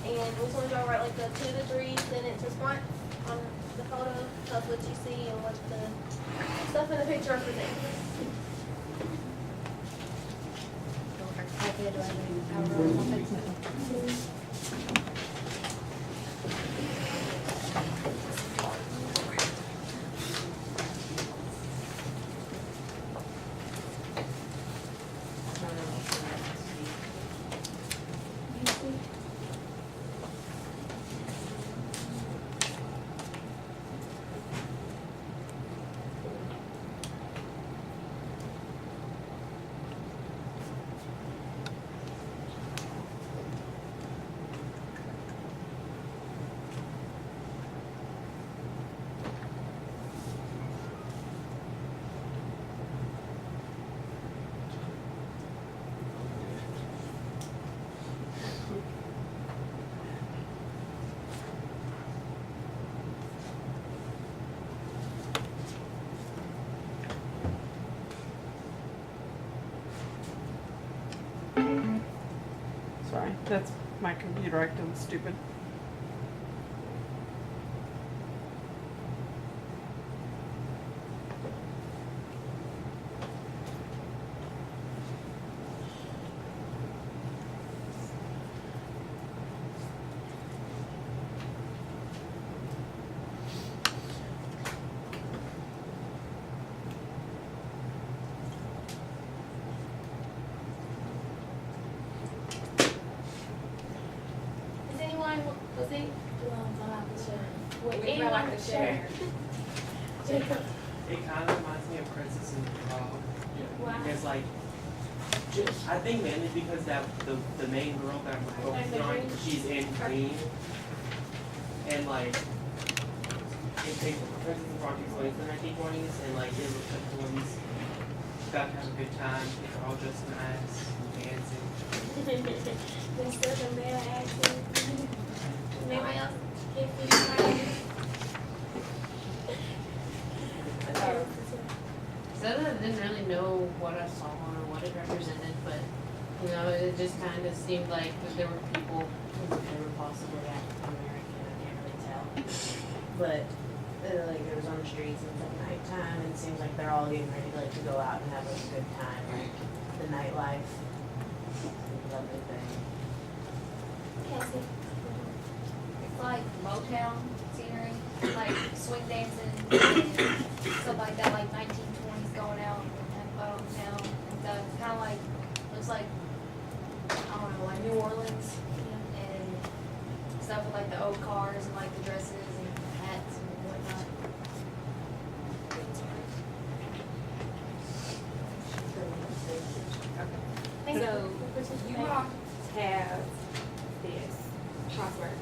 and we just want y'all to write like a 2 to 3 sentence response on the photo of what you see and what the stuff in the picture represents. Sorry, that's my computer acting stupid. Was it? We like to share. Jacob. It kind of reminds me of Princess and the Frog. Wow. Because like, I think mainly because that the main girl that I'm focusing on, she's in green, and like, it takes Princess and the Frog takes place in the 1920s, and like it looks like the ones got to have a good time. They're all just nice and dancing. Instead of male acting. Anybody else? So I didn't really know what I saw or what it represented, but you know, it just kind of seemed like that there were people who were possibly African American. I can't really tell, but like it was on the streets and it's like nighttime, and it seems like they're all getting ready to go out and have a good time, like the nightlife. It's a lovely thing. Cassie. It's like Motown scenery, like swing dancing and stuff like that, like 1920s going out and having fun on town and stuff. It's kind of like, looks like, I don't know, like New Orleans and stuff with like the old cars and like the dresses and hats and whatnot. So you all have this crossword.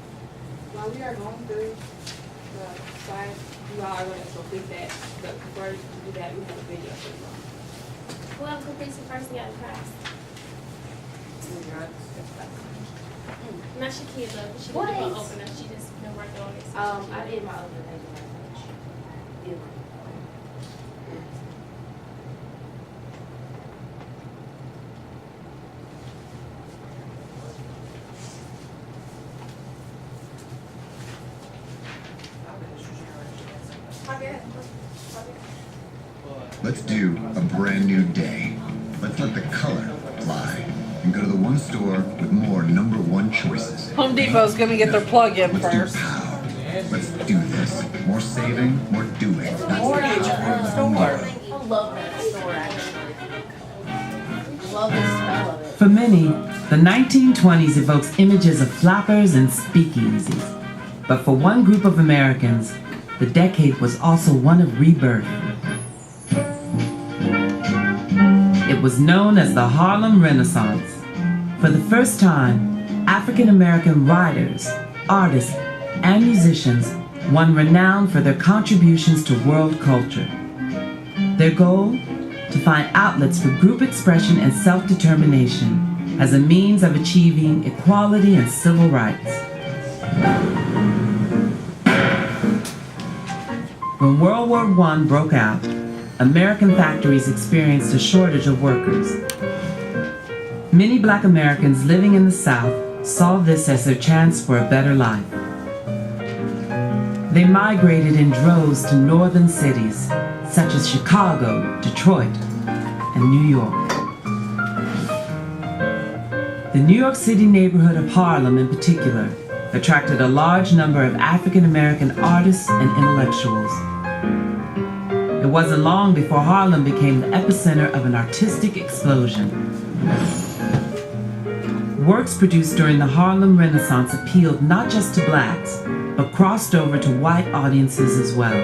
While we are going through the slides, you all are going to complete that. But before you do that, we have a video for you all. Whoever completes the first thing out of class. Not Shakia though, because she didn't do an opener. She just worked on it. I did my own presentation. Let's do a brand new day. Let's let the color fly and go to the one store with more number one choices. Home Depot's gonna get their plug in Let's first. do pow. Let's do this. More saving, more doing. Or you I love that store actually. Love the smell of it. For many, the 1920s evokes images of flappers and speakeasies. But for one group of Americans, the decade was also one of rebirth. It was known as the Harlem Renaissance. For the first time, African American writers, artists, and musicians won renown for their contributions to world culture. Their goal? To find outlets for group expression and self-determination as a means of achieving equality and civil rights. When World War I broke out, American factories experienced a shortage of workers. Many Black Americans living in the South saw this as their chance for a better life. They migrated in droves to northern cities such as Chicago, Detroit, and New York. The New York City neighborhood of Harlem in particular attracted a large number of African American artists and intellectuals. It wasn't long before Harlem became the epicenter of an artistic explosion. Works produced during the Harlem Renaissance appealed not just to blacks, but crossed over to white audiences as well.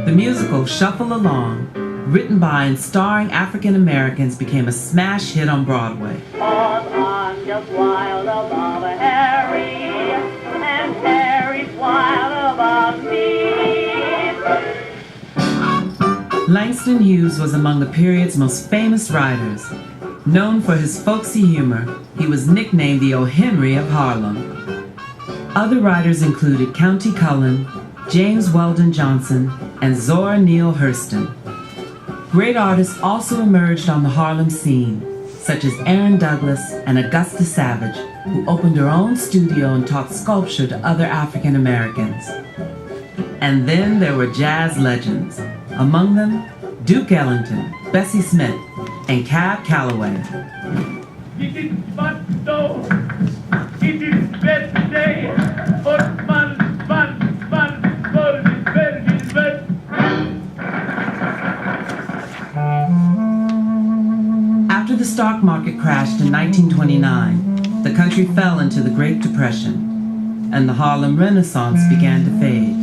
The musical Shuffle Along, written by and starring African Americans, became a smash hit on Broadway. I'm just wild about Harry, and Harry's wild about me. Langston Hughes was among the period's most famous writers. Known for his folksy humor, he was nicknamed the O. Henry of Harlem. Other writers included Countee Cullen, James Weldon Johnson, and Zora Neale Hurston. Great artists also emerged on the Harlem scene, such as Aaron Douglas and Augusta Savage, who opened her own studio and taught sculpture to other African Americans. And then there were jazz legends, among them Duke Ellington, Bessie Smith, and Cab Calloway. It is but so, it is best day, but man, God is best. After the stock market crashed in 1929, the country fell into the Great Depression, and the Harlem Renaissance began to fade.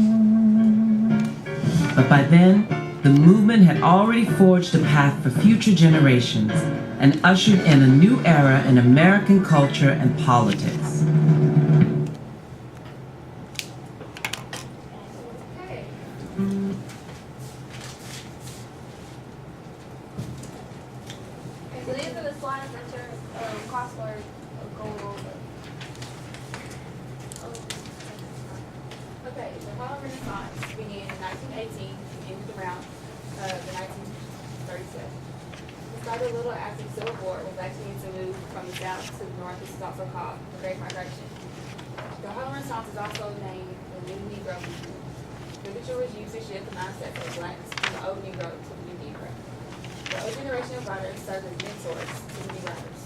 But by then, the movement had already forged a path for future generations and ushered in a new era in American culture and politics. Okay. Okay, so these are the slides that your crossword are going over. Okay, the Harlem Renaissance began in 1918 and ended around the 1937. It started a little after the Civil War when blacks began to move from the south to the north. This is also called the Great Migration. The Harlem Renaissance is also named the New Negro Movement. Literature was used to shift the mindset of blacks from the old Negro to the new Negro. The old generation of writers served as mentors to the new writers.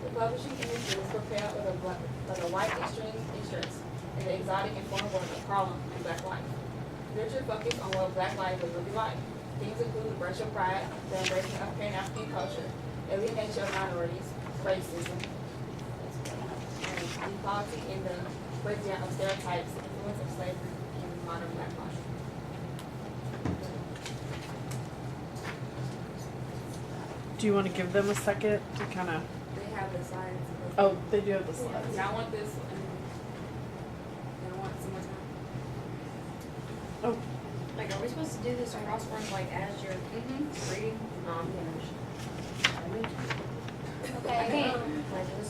The publishing industry was propelled with a white extreme interest in the exotic and foreign world of Harlem and black life. Literature focused on what black life was really like. Things include racial pride, the embracing of Pan-African culture, alienation of minorities, racism, inequality, and the breakdown of stereotypes, the influence of slavery in modern black life. Do you want to give them a second to kind of? They have the slides. Oh, they do have the slides. Yeah, I want this one. And I want some more time. Oh, Like, are we supposed to do this crossword like as you're reading? Okay,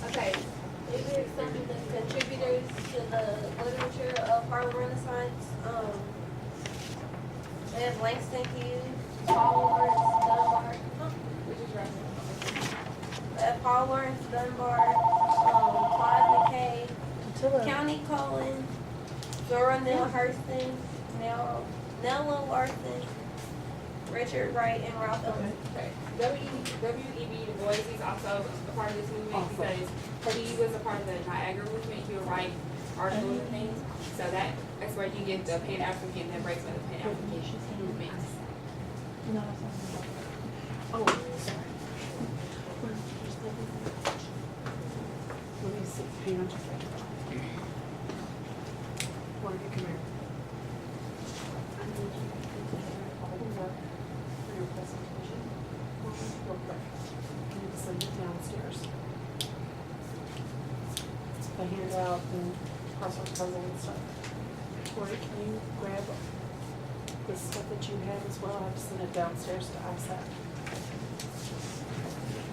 Okay, these are some of the contributors to the literature of Harlem Renaissance. We have Langston Hughes, Paul Lawrence Dunbar. which is right. We have Paul Lawrence Dunbar, Clyde McKay, Countee Cullen, Zora Neale Hurston, Nella Larson, Richard Wright, and Ralph Ellison. Okay. W.E.B. Du Bois, he's also a part of this movement because he was a part of the Niagara movement. He would write articles and things. So that's where you get the Pan-African, the embracement of the Pan-African movement. oh, sorry. Let me see. Hang on just a second. Why don't you come here? I need you to all the work for your presentation. Real quick. You need to send it downstairs. The handout and crossword puzzle and stuff. Tori, can you grab the stuff that you have as well? I have to send it downstairs to ISAC.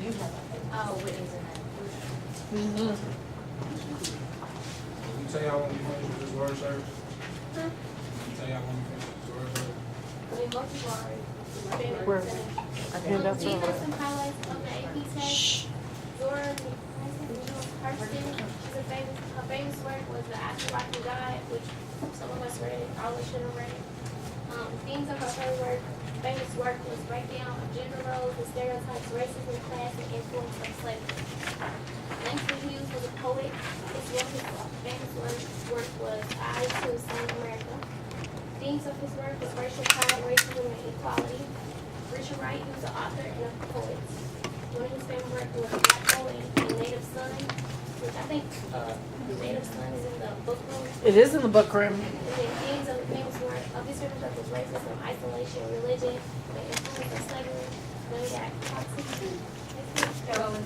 You have it. Oh, Whitney's in there. Can you tell y'all when we finish with this word search? Can you tell y'all when we finish with this word search? I mean, most people are finished. Where? Our handouts Do you are have over. some highlights on the AP test? Zora Neale Kirsten. Her famous work was The Afterlife of God, which some of us read it, all of us should have read it. Themes of her famous work was breakdown of gender roles and stereotypes, racism, class, and influence of slavery. Langston Hughes was a poet. One of his famous work was Eyes to Save America. Themes of his work was racial pride, racism, and equality. Richard Wright, he was an author and a poet. One of his famous work was Black Hole and Native Son, which I think Native Son is in the book room. It is in the book room. And then themes of his famous work was racism, isolation, religion, the influence of slavery. Then we got Quincy Cohen.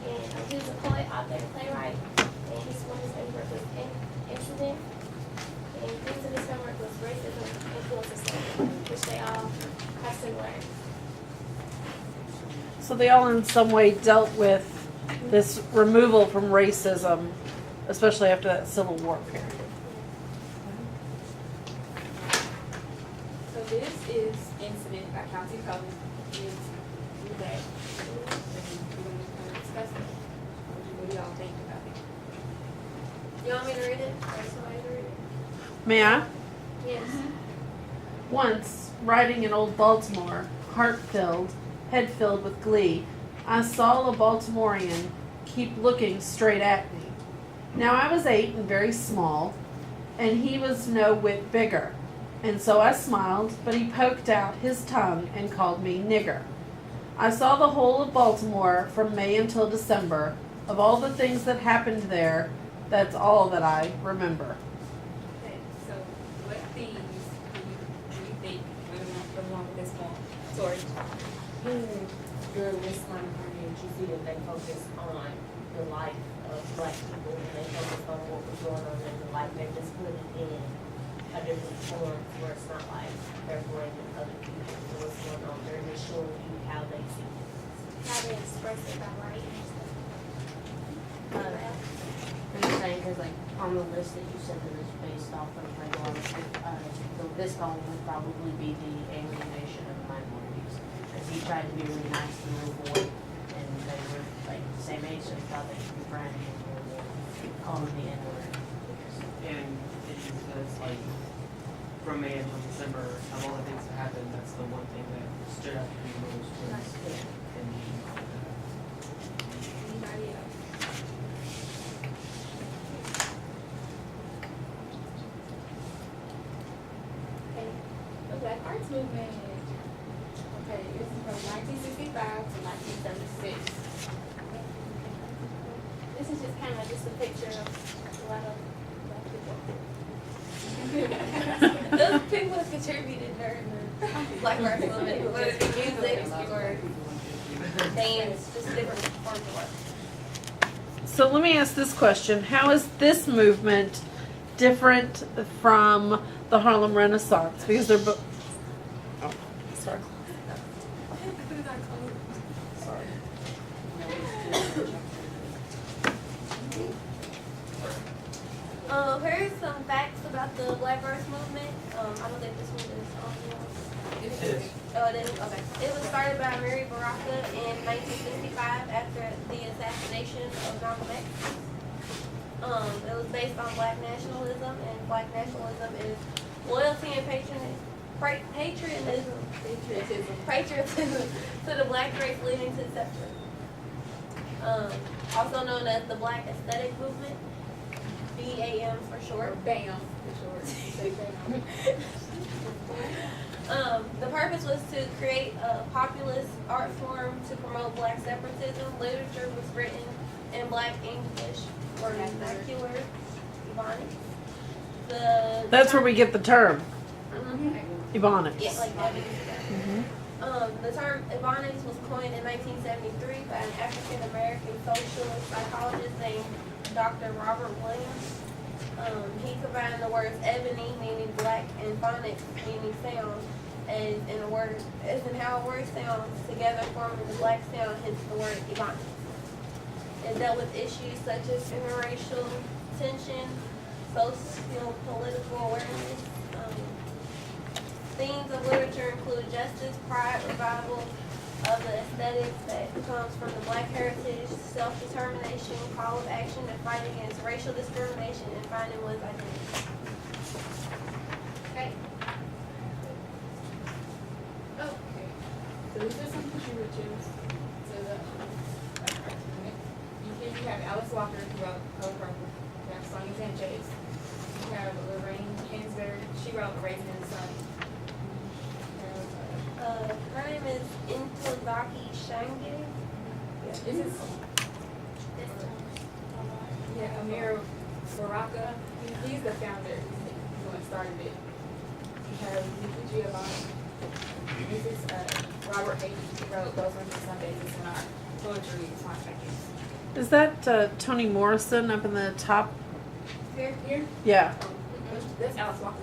And he was a poet, author, and playwright. And one of his famous work was Incident. And themes of his famous work was racism, influence of slavery, which they all have similar. So they all in some way dealt with this removal from racism, especially after that Civil War period. So this is Incident by County Cohen. With that, we're going to discuss it. What do y'all think about it? You want me to read it? Or somebody to read it? May I? Yes. Once, riding in old Baltimore, heart-filled, head filled with glee, I saw a Baltimorean keep looking straight at me. Now I was 8 and very small, and he was no whit bigger, and so I smiled, but he poked out his tongue and called me nigger. I saw the whole of Baltimore from May until December. Of all the things that happened there, that's all that I remember. Okay, so what themes do you think went along with this poem? Sorry. During this time period, you see that they focused on the life of Black people, and they focused on what was going on in the life. They just put it in a different form where it's not like they're blaming other people for what's going on. They're just showing you how they see it. How they express it by writing and stuff. I'm just saying, because like on the list that you said that is based off of like a lot of, this poem would probably be the alienation of minorities. As he tried to be really nice to the little boy, and they were like the same age, so he thought they should be friends, and they called him the N-word. And it just says like from May until December, of all the things that happened, that's the one thing that stood out to me most was and Anybody else? Okay, the Black Arts Movement. Okay, this is from 1965 to 1976. This is just kind of just a picture of a lot of Black people. Those people have contributed during the Black Arts Movement, whether it's music or dance, just different forms of art. So let me ask this question. How is this movement different from the Harlem Renaissance? Because they're both... Oh, sorry. Here's some facts about the Black Arts Movement. I don't think this one is on yours. Oh, it is? Okay. It was started by Mary Baraka in 1965 after the assassination of Malcolm X. It was based on Black nationalism, and Black nationalism is loyalty and patriotism to the Black race leading to separate. Also known as the Black Aesthetic Movement, BAM for short. BAM for short. Say BAM. The purpose was to create a populist art form to promote Black separatism. Literature was written in Black English or vernacular Ebonics. That's where we get the term. Ebonics. Yeah, like that. The term Ebonics was coined in 1973 by an African American socialist psychologist named Dr. Robert Williams. He combined the words ebony, meaning black, and phonics, meaning sound, as in how a word sounds together, forming the black sound, hence the word Ebonics. It dealt with issues such as interracial tension, socio-political awareness. Themes of literature include justice, pride, revival, of the aesthetics that comes from the Black heritage, self-determination, call of action to fight against racial discrimination and finding one's identity. Okay. Okay. So these are some contributors to the you have Alice Walker, who wrote Color Purple. You have Sonia Sanchez. You have Lorraine Hansberg. She wrote Raisin in the Sun. Her name is Intozaki Shange. This is Amir Baraka. He's the founder. He's the one who started it. You have Nikki Giovanni. This is Robert H. He wrote Those Winter Sundays. It's in our poetry seconds. Is that Toni Morrison up in the top? Here? Yeah. That's Alice Walker.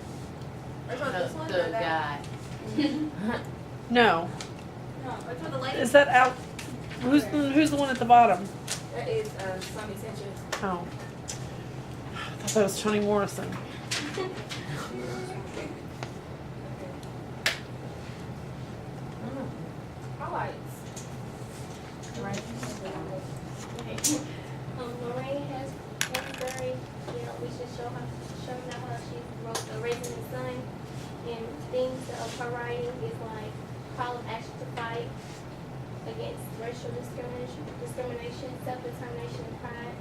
Which one, this one? The or that? guy. No. No, Which one, the lady? Is that out? Who's the one at the bottom? that is Sonia Sanchez. Oh. I thought that was Toni Morrison. Highlights. Okay. Lorraine Hansberry, we should show you how she wrote the Raisin in the Sun. And themes of her writing is like call of action to fight against racial discrimination, self-determination, and pride.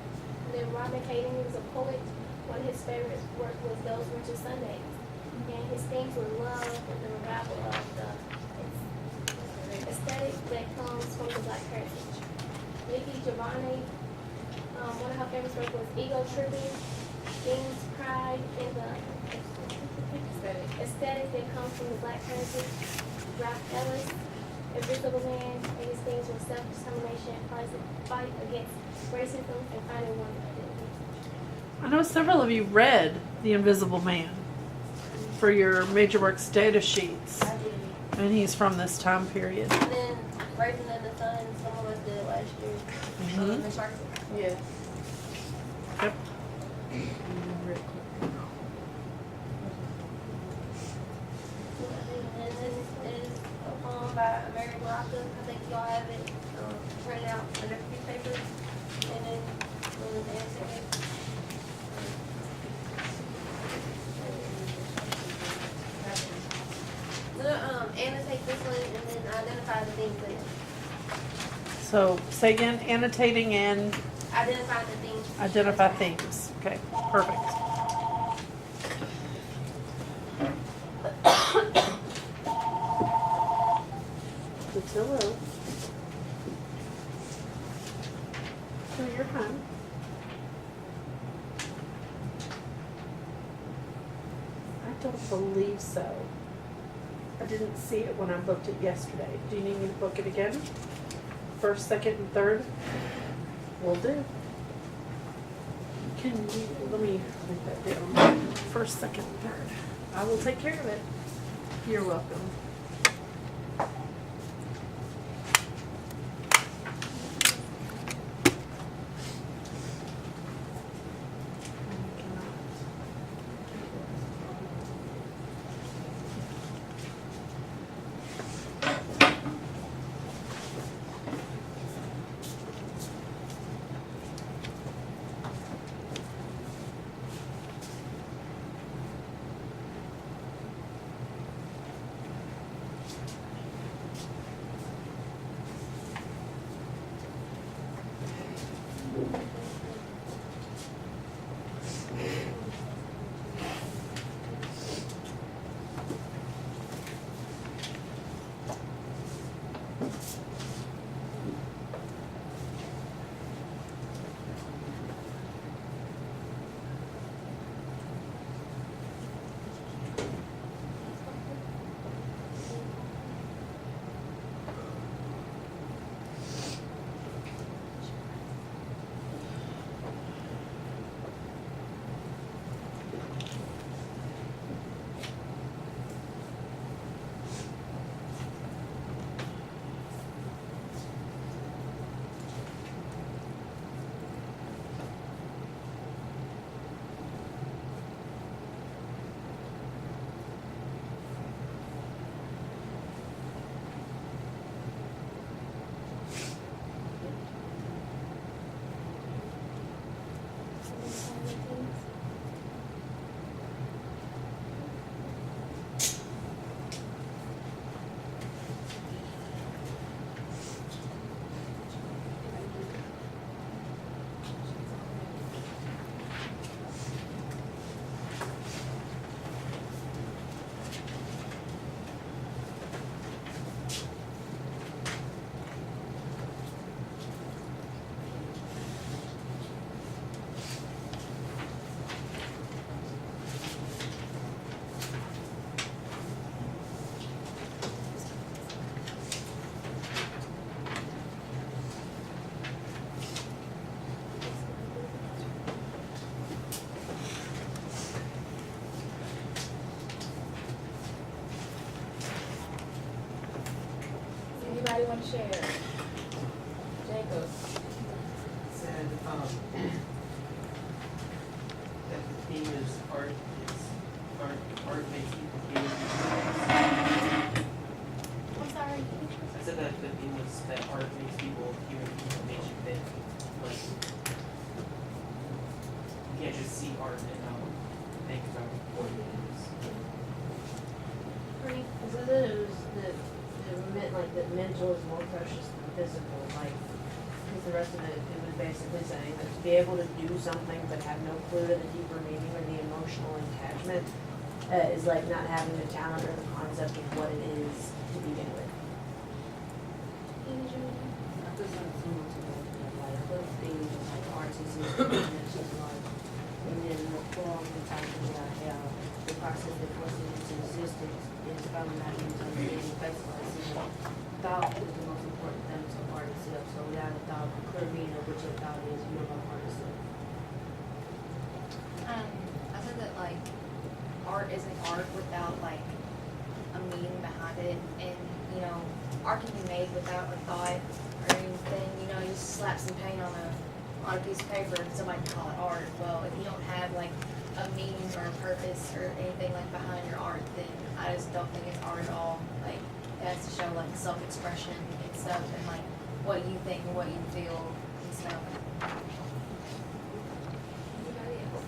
And then Robin Hayden, he was a poet. One of his favorite work was Those Winter Sundays. And his themes were love and the revival of the aesthetic that comes from the Black heritage. Nikki Giovanni, one of her famous work was Ego Tripping, themes, pride, and the aesthetic that comes from the Black heritage. Ralph Ellis, Invisible Man, and his themes were self-determination, fight against racism, and finding one's identity. I know several of you read The Invisible Man for your major works data sheets, I did. and he's from this time period. And then Raisin in the Sun, some of us did it last year. Mhm. Yeah. Yep. And then is a poem by Mary Baraka. I think y'all have it printed out on a piece of paper. And then the answer is. Annotate this one and then identify the things in it. So say again, annotating and Identify the things. identify themes. Okay, perfect. Hello. So you're fine. I don't believe so. I didn't see it when I booked it yesterday. Do you need me to book it again? First, second, and third? Will do. Can you, let me write that down. First, second, and third. I will take care of it. You're welcome. want to share? Jacob. Said, that the theme is art makes people human. I'm sorry. I said that the theme was that art makes people human, makes you think. Like, you can't just see art and not think about what it is. Pretty. It said that it meant like that mental is more precious than physical, like, because the rest of it was basically saying that to be able to do something but have no clue to the deeper meaning or the emotional attachment is like not having the talent or the concept of what it is to begin with. I just have someone to go through like what things like artists and just like and then the form and type of how the process that forces it into existence is probably not used on a daily basis. Thought is the most important thing to art itself. So without a thought, clear meaning of what your thought is, you don't know art itself. I said that like art isn't art without like a meaning behind it, and you know, art can be made without a thought or anything. You know, you just slap some paint on a piece of paper and somebody can call it art. Well, if you don't have like a meaning or a purpose or anything like behind your art, then I just don't think it's art at all. Like it has to show like self-expression and stuff, and like what you think and what you feel and stuff. Anybody else?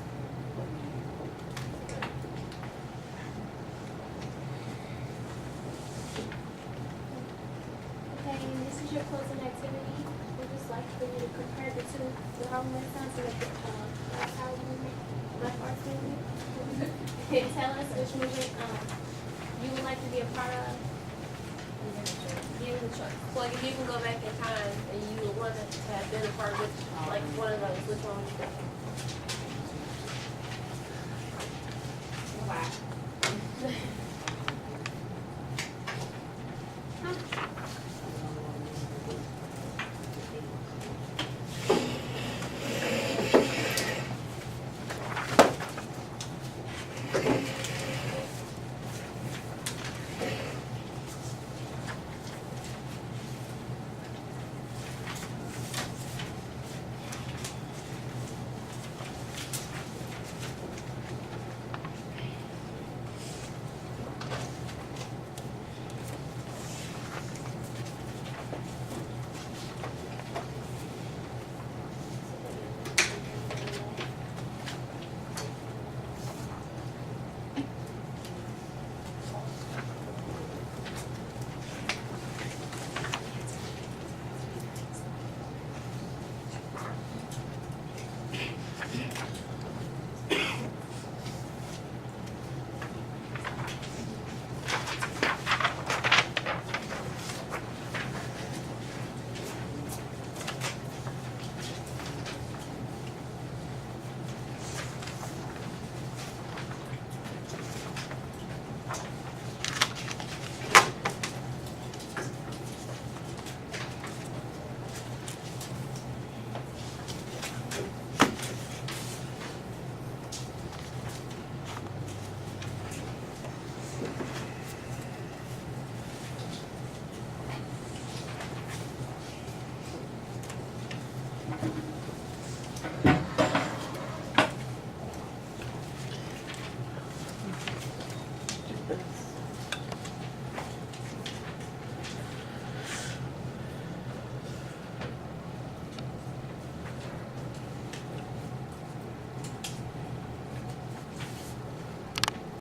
Okay, and this is your closing activity. We'd just like for you to compare the two, the Harlem Renaissance and the Black Power movement, Black Arts movement. And tell us which movement you would like to be a part of. Give the choice. Like if you can go back in time and you would want to have been a part of which, like one of those, which one would you think?